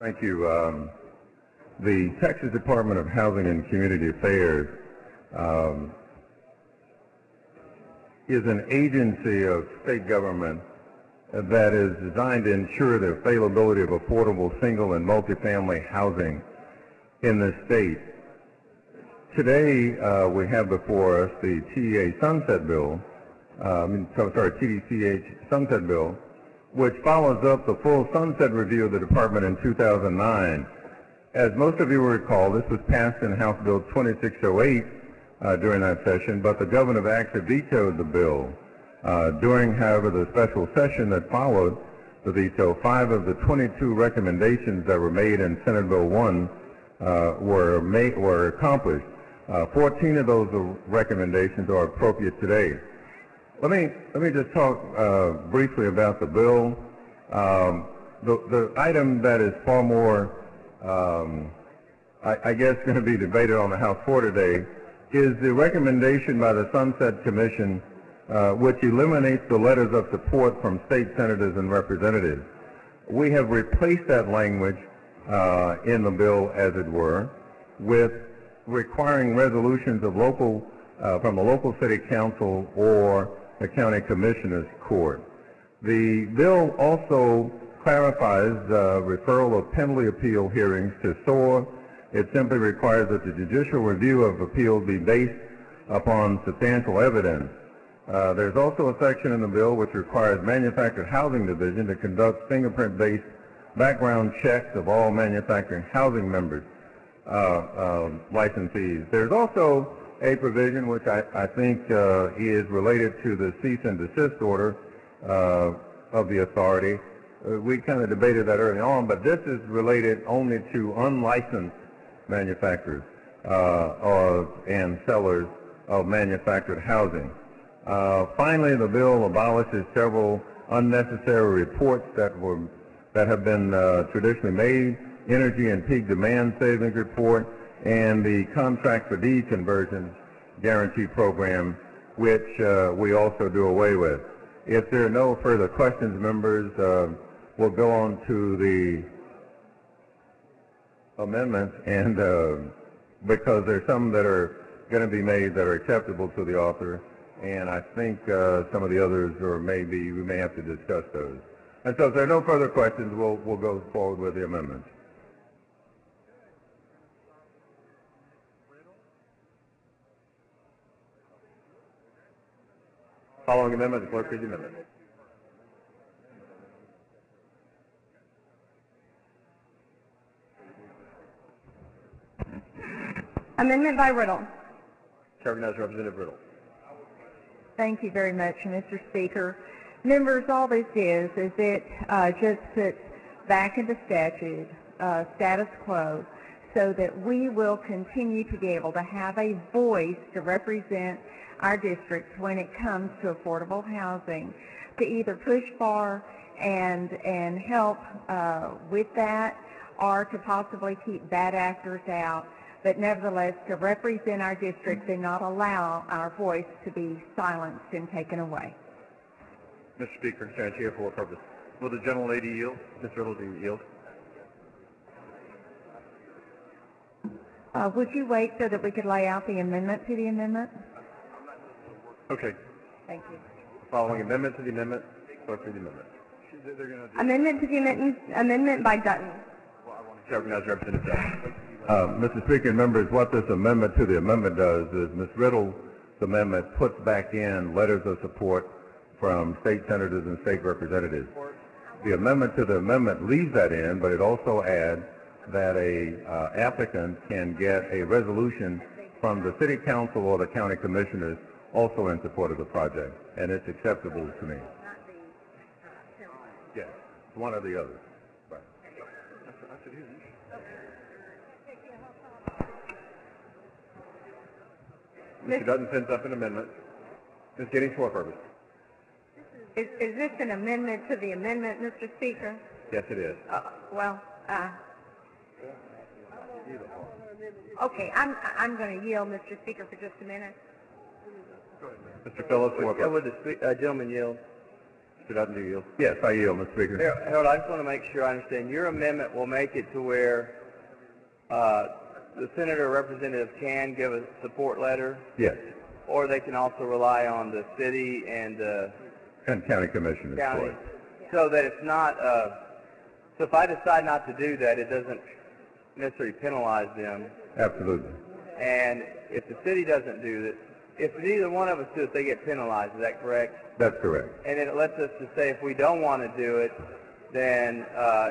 Thank you. The Texas Department of Housing and Community Affairs is an agency of state government that is designed to ensure the availability of affordable single and multifamily housing in the state. Today, we have before us the TDHCA Sunset Bill, TDHCA Sunset Bill, which follows up the full sunset review of the department in 2009. As most of you will recall, this was passed in House Bill 2608 during that session, but the governor actually vetoed the bill. During, however, the special session that followed the veto, 5 of the 22 recommendations that were made in Senate Bill 1 were accomplished. 14 of those recommendations are appropriate today. Let me just talk briefly about the bill. The item that is far more, I guess, going to be debated on the House floor today is the recommendation by the Sunset Commission, which eliminates the letters of support from state senators and representatives. We have replaced that language in the bill, as it were, with requiring resolutions of from the local city council or the county commissioner's court. The bill also clarifies referral of penalty appeal hearings to SOAR. It simply requires that the judicial review of appeals be based upon substantial evidence. There's also a section in the bill which requires Manufactured Housing Division to conduct fingerprint-based background checks of all manufactured housing members, licensees. There's also a provision which I think is related to the cease and desist order of the authority. We kind of debated that early on, but this is related only to unlicensed manufacturers and sellers of manufactured housing. Finally, the bill abolishes several unnecessary reports that have been traditionally made: energy and peak demand savings report, and the contract for deed conversions guarantee program, which we also do away with. If there are no further questions, members, we'll go on to the amendments, and because there's some that are going to be made that are acceptable to the author, and I think some of the others, or maybe we may have to discuss those. And so if there are no further questions, we'll go forward with the amendments. Following amendment, the clerk reads the amendment. Amendment by Riddle. Chair recognizes Representative Riddle. Thank you very much, Mr. Speaker. Members, all this is it just puts back in the statute status quo so that we will continue to be able to have a voice to represent our districts when it comes to affordable housing, to either push for and help with that, or to possibly keep bad actors out, but nevertheless to represent our districts and not allow our voice to be silenced and taken away. Mr. Speaker, stand here for what purpose? Will the gentlelady yield? Ms. Riddle, do you yield? Would you wait so that we could lay out the amendment to the amendment? Okay. Thank you. Following amendment to the amendment, clerk read the amendment. Amendment to the amendment, amendment by Dutton. Chair recognizes Representative Dutton. Mr. Speaker and members, what this amendment to the amendment does is Ms. Riddle's amendment puts back in letters of support from state senators and state representatives. The amendment to the amendment leaves that in, but it also adds that a applicant can get a resolution from the city council or the county commissioners also in support of the project, and it's acceptable to me. Yes, one or the other. Right. Mr. Dutton sends up an amendment. Ms. Giddings, for what purpose? Is this an amendment to the amendment, Mr. Speaker? Yes, it is. Okay, I'm going to yield, Mr. Speaker, for just a minute. Mr. Phillips, for what purpose? Would the gentleman yield? Mr. Dutton, do you yield? Yes, I yield, Mr. Speaker. Harold, I just want to make sure I understand. Your amendment will make it to where the senator or representative can give a support letter, Yes, or they can also rely on the city and and county commissioners. county, for it. so that it's not. So if I decide not to do that, it doesn't necessarily penalize them. Absolutely. And if the city doesn't do this, if neither one of us do it, they get penalized. Is that correct? That's correct. And then it lets us to say if we don't want to do it, then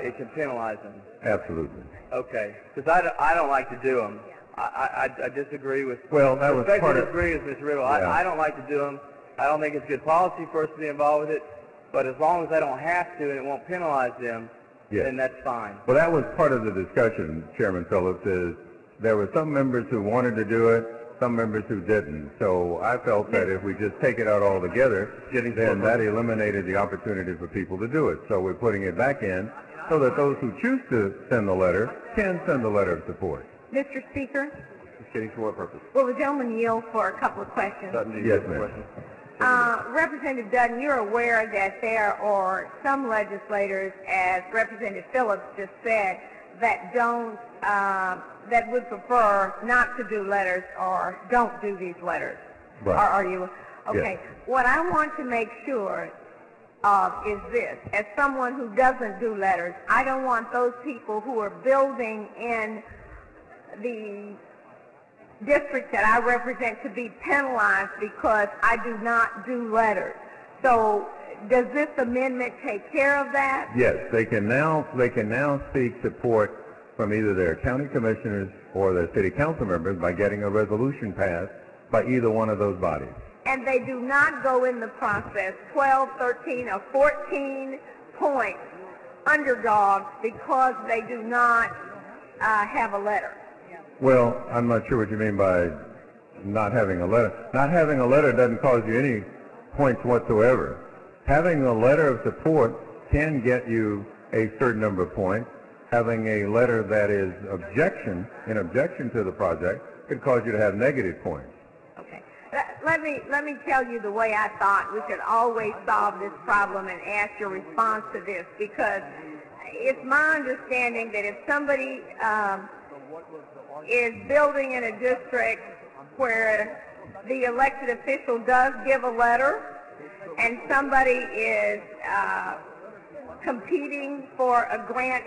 it can penalize them. Absolutely. Okay, because I don't like to do them. I disagree with. Well, that was part of. disagree with Ms. Riddle. Yeah. I don't like to do them. I don't think it's good policy for us to be involved with it. But as long as I don't have to and it won't penalize them, Yes. then that's fine. Well, that was part of the discussion, Chairman Phillips, is there were some members who wanted to do it, some members who didn't. So I felt that if we just take it out altogether, then that eliminated the opportunity for people to do it. So we're putting it back in so that those who choose to send the letter can send a letter of support. Mr. Speaker, Just kidding, for what purpose? will the gentleman yield for a couple of questions? Yes, ma'am. Representative Dutton, you're aware that there are some legislators, as Representative Phillips just said, that don't, that would prefer not to do letters or don't do these letters. Right. Are you? Okay. Yes. What I want to make sure of is this. As someone who doesn't do letters, I don't want those people who are building in the district that I represent to be penalized because I do not do letters. So does this amendment take care of that? Yes, they can now seek support from either their county commissioners or their city council members by getting a resolution passed by either one of those bodies. And they do not go in the process 12, 13, or 14 points underdogs because they do not have a letter. Well, I'm not sure what you mean by not having a letter. Not having a letter doesn't cause you any points whatsoever. Having a letter of support can get you a certain number of points. Having a letter that is in objection to the project could cause you to have negative points. Okay. Let me tell you the way I thought we could always solve this problem and ask your response to this, because it's my understanding that if somebody is building in a district where the elected official does give a letter and somebody is competing for a grant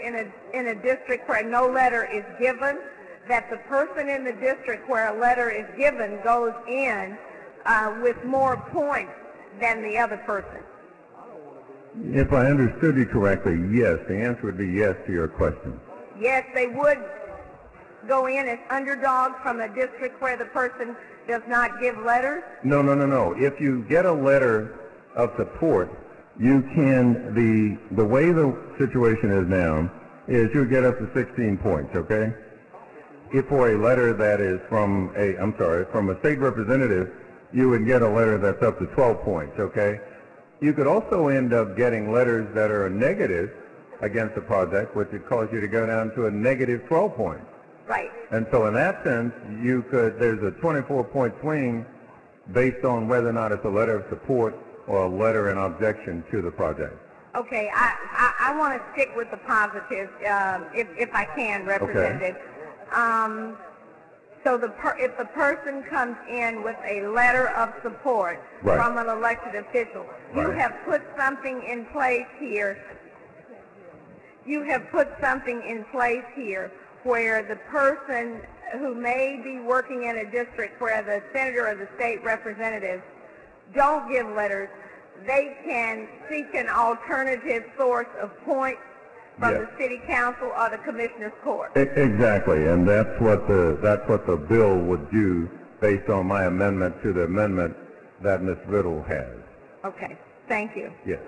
in a district where no letter is given, that the person in the district where a letter is given goes in with more points than the other person. If I understood you correctly, yes. The answer would be yes to your question. Yes, they would go in as underdogs from a district where the person does not give letters? No. If you get a letter of support, you can, the way the situation is now is you get up to 16 points, okay? If for a letter that is from a state representative, you would get a letter that's up to 12 points, okay? You could also end up getting letters that are negative against the project, which would cause you to go down to a negative 12 points. Right. And so in that sense, there's a 24-point swing based on whether or not it's a letter of support or a letter in objection to the project. Okay, I want to stick with the positives, if I can, Representative. Okay. So if the person comes in with a letter of support right. from an elected official, you right. have put something in place here. You have put something in place here where the person who may be working in a district where the senator or the state representative don't give letters, they can seek an alternative source of points from yes. the city council or the commissioner's court. Exactly, and that's what the bill would do based on my amendment to the amendment that Ms. Riddle has. Okay, thank you. Yes.